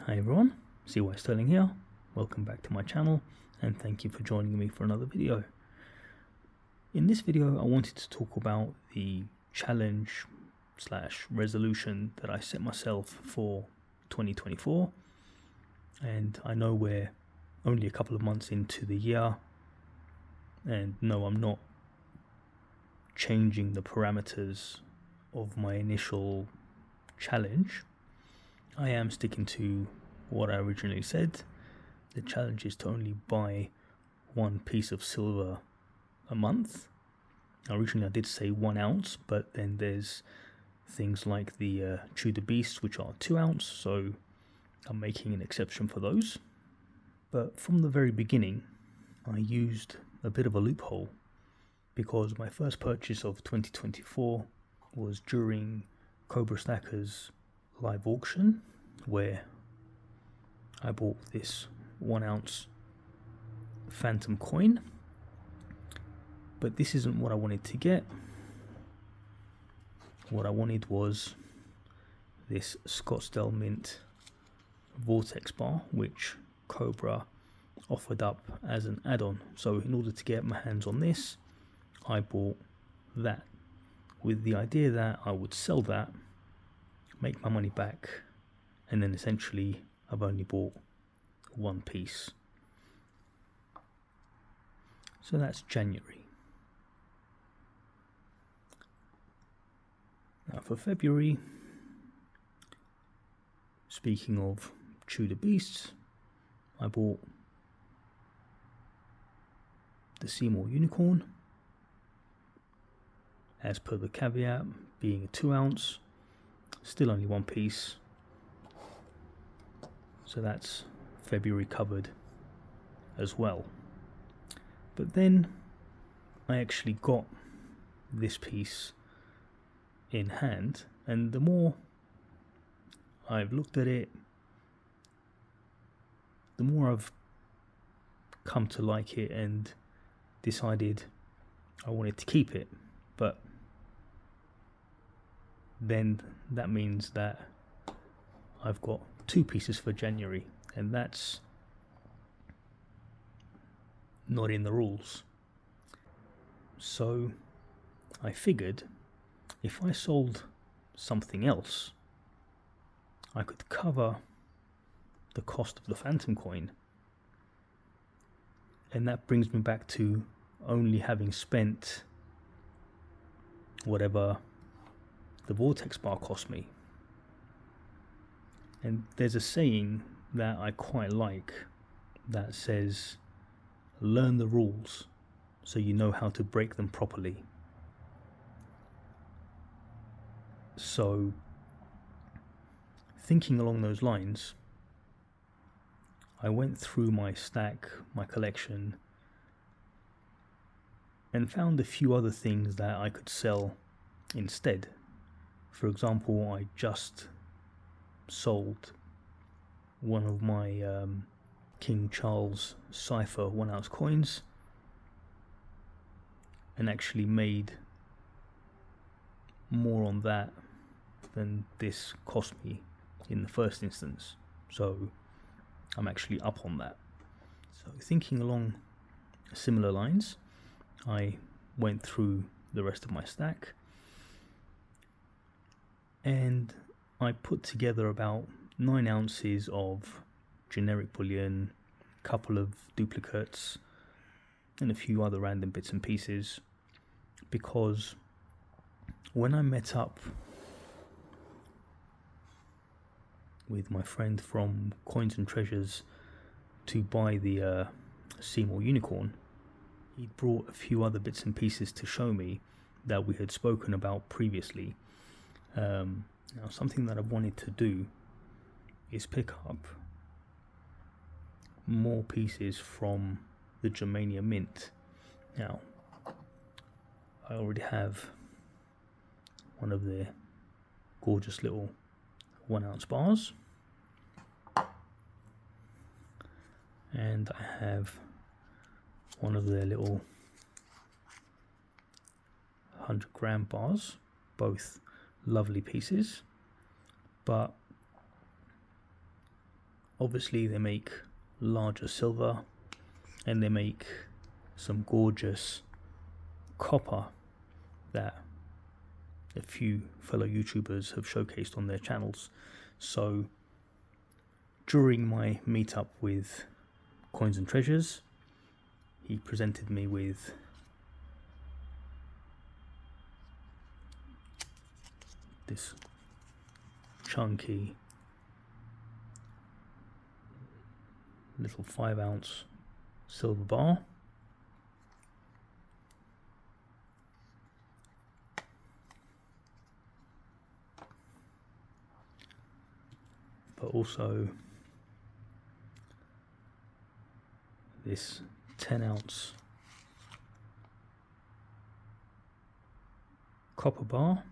Hi everyone, CY Sterling here. Welcome back to my channel and thank you for joining me for another video. In this video I wanted to talk about the challenge / resolution that I set myself for 2024, and I know we're only a couple of months into the year, and no, I'm not changing the parameters of my initial challenge. I am sticking to what I originally said. The challenge is to only buy one piece of silver a month. Originally I did say 1 ounce, but then there's things like the Chew the Beast, which are 2 ounce, so I'm making an exception for those. But from the very beginning I used a bit of a loophole, because my first purchase of 2024 was during Cobra Stacker's live auction, where I bought this 1 ounce phantom coin. But this isn't what I wanted to get. What I wanted was this Scottsdale Mint Vortex bar, which Cobra offered up as an add-on. So in order to get my hands on this, I bought that, with the idea that I would sell that, make my money back, and then essentially I've only bought one piece. So that's January. Now for February, speaking of Chew the Beasts, I bought the Seymour Unicorn, as per the caveat being a 2 ounce, still only one piece. So that's February covered as well. But then I actually got this piece in hand, and the more I've looked at it, the more I've come to like it and decided I wanted to keep it. But then that means that I've got 2 pieces for January, and that's not in the rules. So I figured if I sold something else, I could cover the cost of the phantom coin, and that brings me back to only having spent whatever the Vortex bar cost me. And there's a saying that I quite like that says, learn the rules so you know how to break them properly. So thinking along those lines, I went through my stack, my collection, and found a few other things that I could sell instead. For example, I just sold one of my King Charles Cipher 1 ounce coins, and actually made more on that than this cost me in the first instance. So I'm actually up on that. So thinking along similar lines, I went through the rest of my stack and I put together about 9 ounces of generic bullion, a couple of duplicates, and a few other random bits and pieces, because when I met up with my friend from Coins and Treasures to buy the Seymour Unicorn, he'd brought a few other bits and pieces to show me that we had spoken about previously. Now, something that I wanted to do is pick up more pieces from the Germania Mint. Now, I already have one of their gorgeous little 1 ounce bars, and I have one of their little 100-gram bars, both lovely pieces. But obviously they make larger silver, and they make some gorgeous copper that a few fellow YouTubers have showcased on their channels. So during my meetup with Coins and Treasures, he presented me with this chunky little 5-ounce silver bar. But also this 10-ounce copper bar.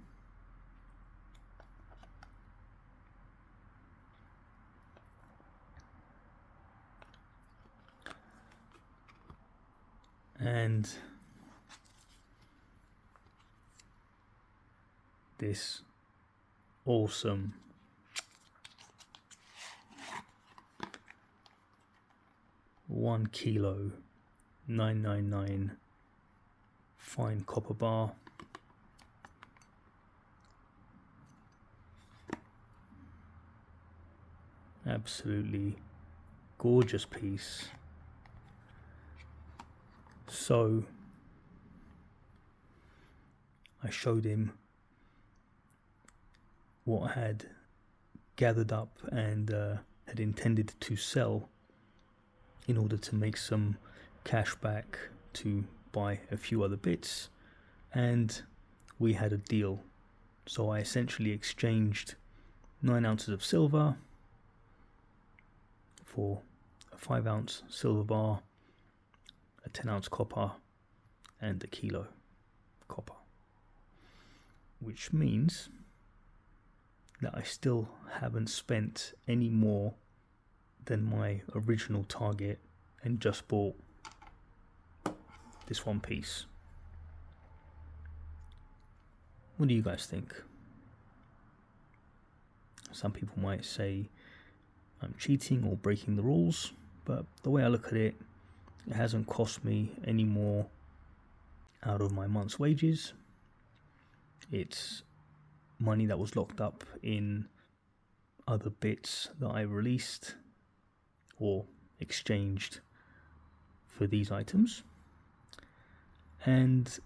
And this awesome $1 kilo 999 fine copper bar. Absolutely gorgeous piece. So I showed him what I had gathered up and had intended to sell in order to make some cash back to buy a few other bits, and we had a deal. So I essentially exchanged 9 ounces of silver for a 5-ounce silver bar, a 10-ounce copper, and a kilo copper, which means that I still haven't spent any more than my original target and just bought this one piece. What do you guys think? Some people might say I'm cheating or breaking the rules, but the way I look at it, it hasn't cost me any more out of my month's wages. It's money that was locked up in other bits that I released or exchanged for these items. And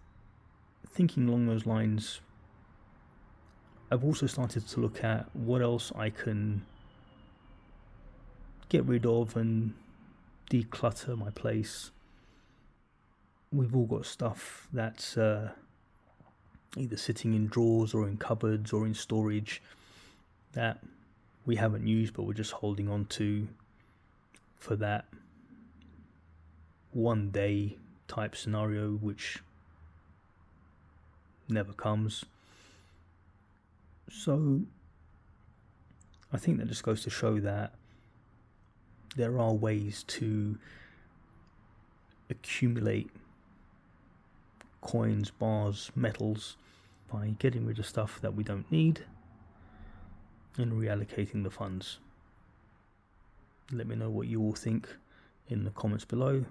thinking along those lines, I've also started to look at what else I can get rid of and declutter my place. We've all got stuff that's either sitting in drawers or in cupboards or in storage that we haven't used but we're just holding on to for that one day type scenario which never comes. So I think that just goes to show that there are ways to accumulate coins, bars, metals by getting rid of stuff that we don't need and reallocating the funds. Let me know what you all think in the comments below.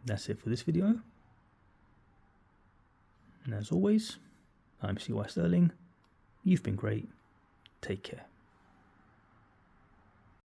That's it for this video. And as always, I'm CY Sterling. You've been great. Take care.